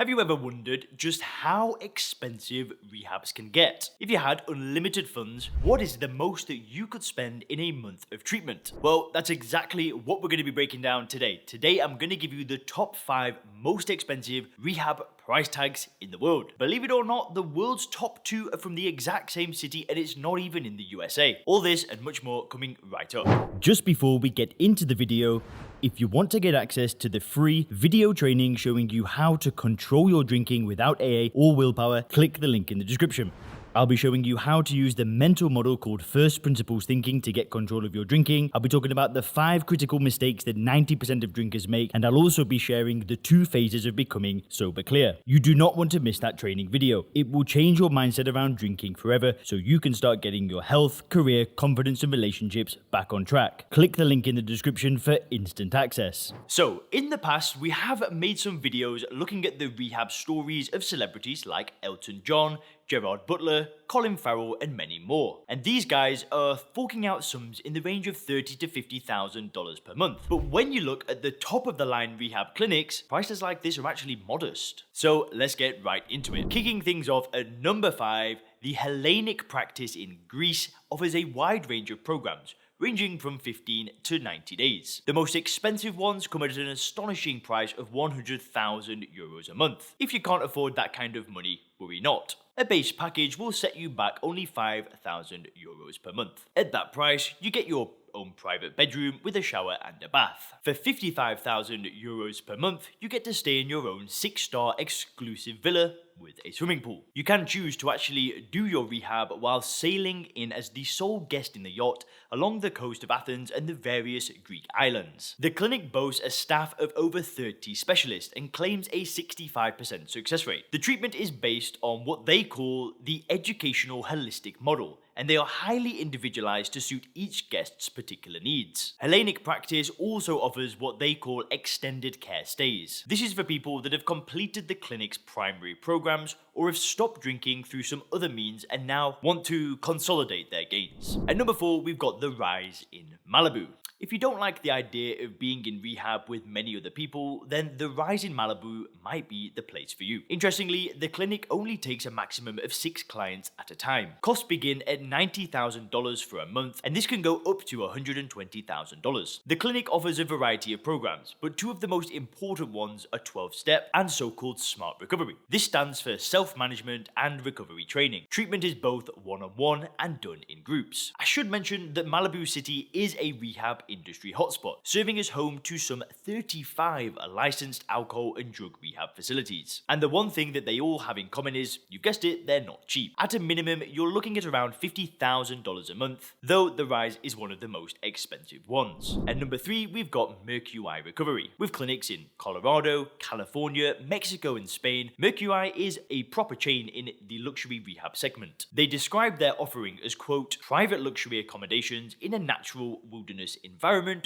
Have you ever wondered just how expensive rehabs can get? If you had unlimited funds, what is the most that you could spend in a month of treatment? Well, that's exactly what we're going to be breaking down today. Today, I'm going to give you the top 5 most expensive rehab price tags in the world. Believe it or not, the world's top 2 are from the exact same city and it's not even in the USA. All this and much more coming right up. Just before we get into the video, if you want to get access to the free video training showing you how to control your drinking without AA or willpower, click the link in the description. I'll be showing you how to use the mental model called first principles thinking to get control of your drinking. I'll be talking about the 5 critical mistakes that 90% of drinkers make, and I'll also be sharing the 2 phases of becoming sober clear. You do not want to miss that training video. It will change your mindset around drinking forever so you can start getting your health, career, confidence and relationships back on track. Click the link in the description for instant access. So, in the past, we have made some videos looking at the rehab stories of celebrities like Elton John, Gerard Butler, Colin Farrell, and many more. And these guys are forking out sums in the range of $30,000 to $50,000 per month. But when you look at the top of the line rehab clinics, prices like this are actually modest. So let's get right into it. Kicking things off at number 5, the Hellenic Practice in Greece offers a wide range of programs, ranging from 15 to 90 days. The most expensive ones come at an astonishing price of €100,000 a month. If you can't afford that kind of money, worry not. A base package will set you back only €5,000 per month. At that price, you get your own private bedroom with a shower and a bath. For €55,000 per month, you get to stay in your own 6-star exclusive villa with a swimming pool. You can choose to actually do your rehab while sailing in as the sole guest in the yacht along the coast of Athens and the various Greek islands. The clinic boasts a staff of over 30 specialists and claims a 65% success rate. The treatment is based on what they call the educational holistic model, and they are highly individualized to suit each guest's particular needs. Hellenic Practice also offers what they call extended care stays. This is for people that have completed the clinic's primary programs or have stopped drinking through some other means and now want to consolidate their gains. At number 4, we've got the Rise in Malibu. If you don't like the idea of being in rehab with many other people, then the Rise in Malibu might be the place for you. Interestingly, the clinic only takes a maximum of 6 clients at a time. Costs begin at $90,000 for a month, and this can go up to $120,000. The clinic offers a variety of programs, but 2 of the most important ones are 12-step and so-called Smart Recovery. This stands for self-management and recovery training. Treatment is both one-on-one and done in groups. I should mention that Malibu City is a rehab industry hotspot, serving as home to some 35 licensed alcohol and drug rehab facilities. And the one thing that they all have in common is, you guessed it, they're not cheap. At a minimum, you're looking at around $50,000 a month, though the Rise is one of the most expensive ones. At number 3, we've got Mercui Recovery. With clinics in Colorado, California, Mexico, and Spain, Mercui is a proper chain in the luxury rehab segment. They describe their offering as, quote, private luxury accommodations in a natural wilderness environment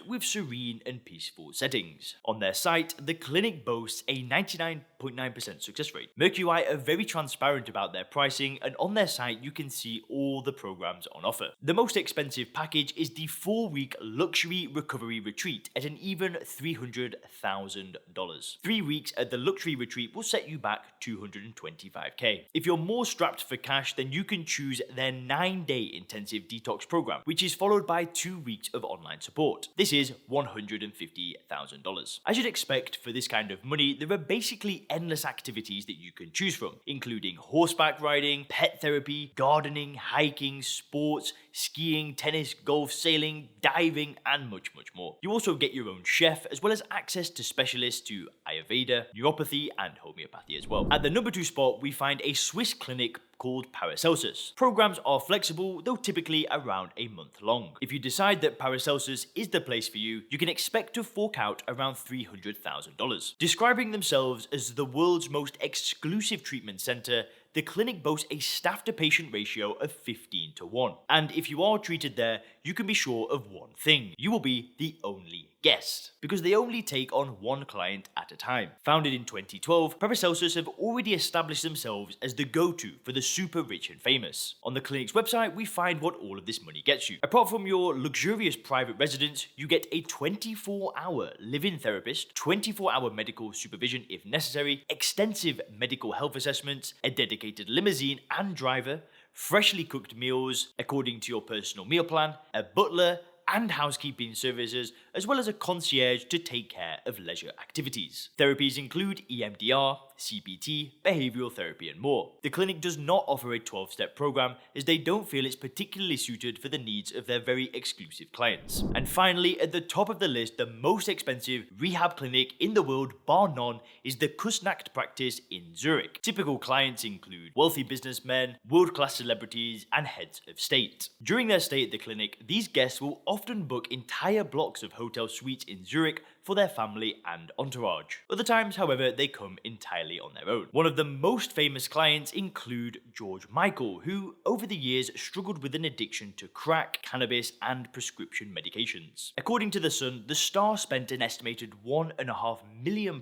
with serene and peaceful settings. On their site, the clinic boasts a 99.9% success rate. Mercui are very transparent about their pricing, and on their site you can see all the programs on offer. The most expensive package is the 4-week luxury recovery retreat at an even $300,000. 3 weeks at the luxury retreat will set you back $225K. If you're more strapped for cash, then you can choose their 9-day intensive detox program, which is followed by 2 weeks of online support. This is $150,000. As you'd expect for this kind of money, there are basically endless activities that you can choose from, including horseback riding, pet therapy, gardening, hiking, sports, skiing, tennis, golf, sailing, diving, and much more. You also get your own chef, as well as access to specialists to Ayurveda, neuropathy, and homeopathy as well. At the number 2 spot, we find a Swiss clinic called Paracelsus. Programs are flexible, though typically around a month long. If you decide that Paracelsus is the place for you, you can expect to fork out around $300,000. Describing themselves as the world's most exclusive treatment center, the clinic boasts a staff-to-patient ratio of 15 to 1. And if you are treated there, you can be sure of one thing: you will be the only guest, because they only take on one client at a time. Founded in 2012, Paracelsus have already established themselves as the go-to for the super rich and famous. On the clinic's website, we find what all of this money gets you. Apart from your luxurious private residence, you get a 24-hour live-in therapist, 24-hour medical supervision if necessary, extensive medical health assessments, a dedicated limousine and driver, freshly cooked meals according to your personal meal plan, a butler, and housekeeping services, as well as a concierge to take care of leisure activities. Therapies include EMDR, CBT, behavioral therapy, and more. The clinic does not offer a 12-step program, as they don't feel it's particularly suited for the needs of their very exclusive clients. And finally, at the top of the list, the most expensive rehab clinic in the world, bar none, is the Kusnacht Practice in Zurich. Typical clients include wealthy businessmen, world-class celebrities, and heads of state. During their stay at the clinic, these guests will often book entire blocks of hotel suites in Zurich for their family and entourage. Other times, however, they come entirely on their own. One of the most famous clients include George Michael, who over the years struggled with an addiction to crack, cannabis, and prescription medications. According to The Sun, the star spent an estimated £1.5 million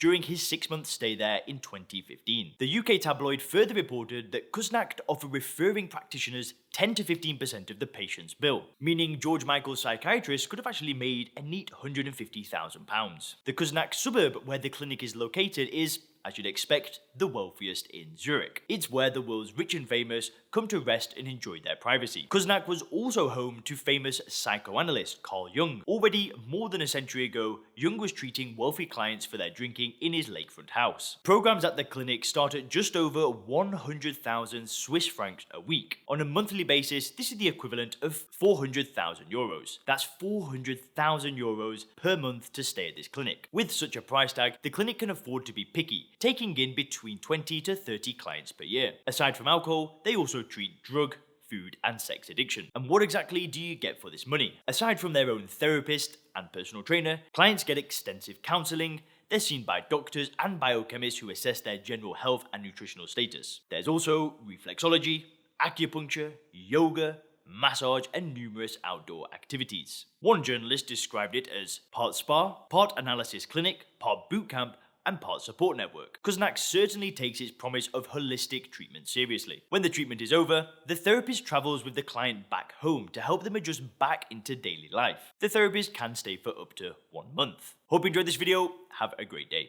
during his 6-month stay there in 2015. The UK tabloid further reported that Kusnacht offer referring practitioners 10 to 15% of the patient's bill, meaning George Michael's psychiatrist could have actually made a neat £150,000. The Kusnacht suburb where the clinic is located is, as you'd expect, the wealthiest in Zurich. It's where the world's rich and famous come to rest and enjoy their privacy. Kusnacht was also home to famous psychoanalyst Carl Jung. Already more than a century ago, Jung was treating wealthy clients for their drinking in his lakefront house. Programs at the clinic start at just over 100,000 Swiss francs a week. On a monthly basis, this is the equivalent of 400,000 euros. That's 400,000 euros per month to stay at this clinic. With such a price tag, the clinic can afford to be picky, taking in between 20 to 30 clients per year. Aside from alcohol, they also treat drug, food, and sex addiction. And what exactly do you get for this money? Aside from their own therapist and personal trainer, clients get extensive counseling. They're seen by doctors and biochemists who assess their general health and nutritional status. There's also reflexology, acupuncture, yoga, massage, and numerous outdoor activities. One journalist described it as part spa, part analysis clinic, part boot camp, and part support network. Kusnacht certainly takes its promise of holistic treatment seriously. When the treatment is over, the therapist travels with the client back home to help them adjust back into daily life. The therapist can stay for up to 1 month. Hope you enjoyed this video. Have a great day.